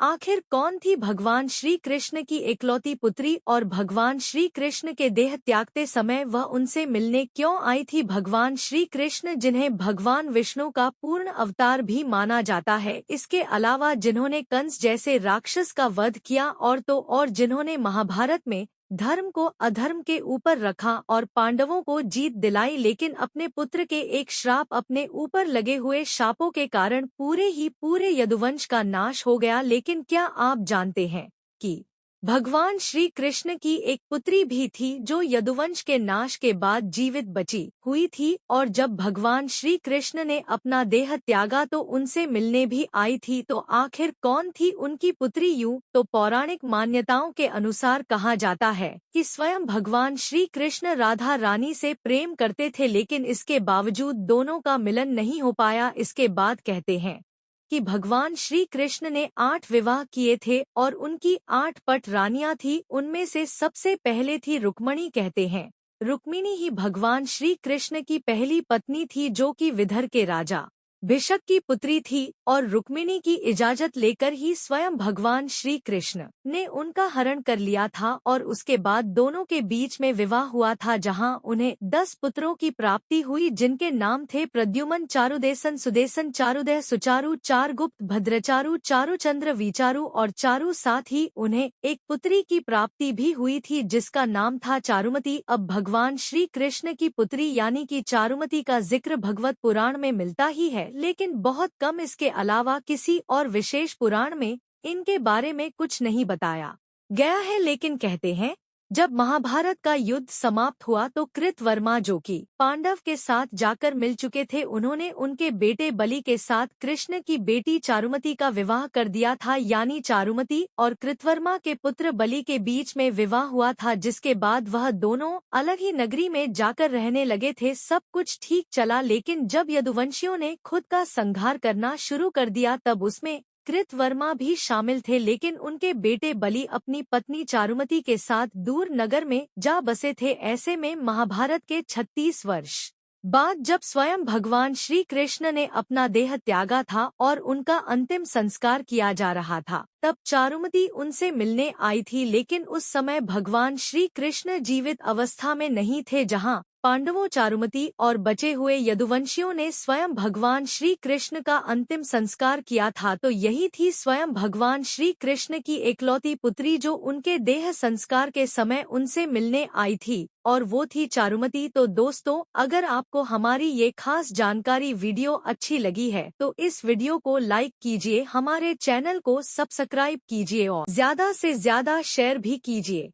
आखिर कौन थी भगवान श्री कृष्ण की इकलौती पुत्री और भगवान श्री कृष्ण के देह त्यागते समय वह उनसे मिलने क्यों आई थी? भगवान श्री कृष्ण, जिन्हें भगवान विष्णु का पूर्ण अवतार भी माना जाता है, इसके अलावा जिन्होंने कंस जैसे राक्षस का वध किया और जिन्होंने महाभारत में धर्म को अधर्म के ऊपर रखा और पांडवों को जीत दिलाई, लेकिन अपने पुत्र के एक श्राप, अपने ऊपर लगे हुए शापों के कारण पूरे यदुवंश का नाश हो गया। लेकिन क्या आप जानते हैं कि भगवान श्री कृष्ण की एक पुत्री भी थी जो यदुवंश के नाश के बाद जीवित बची हुई थी, और जब भगवान श्री कृष्ण ने अपना देह त्यागा तो उनसे मिलने भी आई थी। तो आखिर कौन थी उनकी पुत्री? यूं तो पौराणिक मान्यताओं के अनुसार कहा जाता है कि स्वयं भगवान श्री कृष्ण राधा रानी से प्रेम करते थे, लेकिन इसके बावजूद दोनों का मिलन नहीं हो पाया। इसके बाद कहते हैं कि भगवान श्री कृष्ण ने 8 विवाह किए थे और उनकी 8 पट रानियां थी। उनमें से सबसे पहले थी रुक्मिणी। कहते हैं रुक्मिणी ही भगवान श्री कृष्ण की पहली पत्नी थी, जो कि विदर्भ के राजा भिषक की पुत्री थी, और रुक्मिणी की इजाजत लेकर ही स्वयं भगवान श्री कृष्ण ने उनका हरण कर लिया था, और उसके बाद दोनों के बीच में विवाह हुआ था, जहां उन्हें 10 पुत्रों की प्राप्ति हुई, जिनके नाम थे प्रद्युमन, चारुदेसन, सुदेसन, चारुदेह, सुचारु, चारगुप्त, भद्रचारु, चारुचंद्र, विचारु और चारु। साथ ही उन्हें एक पुत्री की प्राप्ति भी हुई थी जिसका नाम था चारुमती। अब भगवान श्री कृष्ण की पुत्री यानी कि चारुमती का जिक्र भगवत पुराण में मिलता ही है, लेकिन बहुत कम। इसके अलावा किसी और विशेष पुराण में इनके बारे में कुछ नहीं बताया गया है। लेकिन कहते हैं जब महाभारत का युद्ध समाप्त हुआ तो कृतवर्मा, जो कि पांडव के साथ जाकर मिल चुके थे, उन्होंने उनके बेटे बलि के साथ कृष्ण की बेटी चारुमती का विवाह कर दिया था। यानी चारुमती और कृतवर्मा के पुत्र बलि के बीच में विवाह हुआ था, जिसके बाद वह दोनों अलग ही नगरी में जाकर रहने लगे थे। सब कुछ ठीक चला, लेकिन जब यदुवंशियों ने खुद का संहार करना शुरू कर दिया तब उसमें कृतवर्मा भी शामिल थे। लेकिन उनके बेटे बलि अपनी पत्नी चारुमती के साथ दूर नगर में जा बसे थे। ऐसे में महाभारत के 36 वर्ष बाद जब स्वयं भगवान श्री कृष्ण ने अपना देह त्यागा था और उनका अंतिम संस्कार किया जा रहा था, तब चारुमती उनसे मिलने आई थी। लेकिन उस समय भगवान श्री कृष्ण जीवित अवस्था में नहीं थे। जहां पांडवों, चारुमती और बचे हुए यदुवंशियों ने स्वयं भगवान श्री कृष्ण का अंतिम संस्कार किया था, तो यही थी स्वयं भगवान श्री कृष्ण की एकलौती पुत्री जो उनके देह संस्कार के समय उनसे मिलने आई थी, और वो थी चारुमती। तो दोस्तों, अगर आपको हमारी ये खास जानकारी वीडियो अच्छी लगी है तो इस वीडियो को लाइक कीजिए, हमारे चैनल को सब्सक्राइब कीजिए और ज्यादा से ज्यादा शेयर भी कीजिए।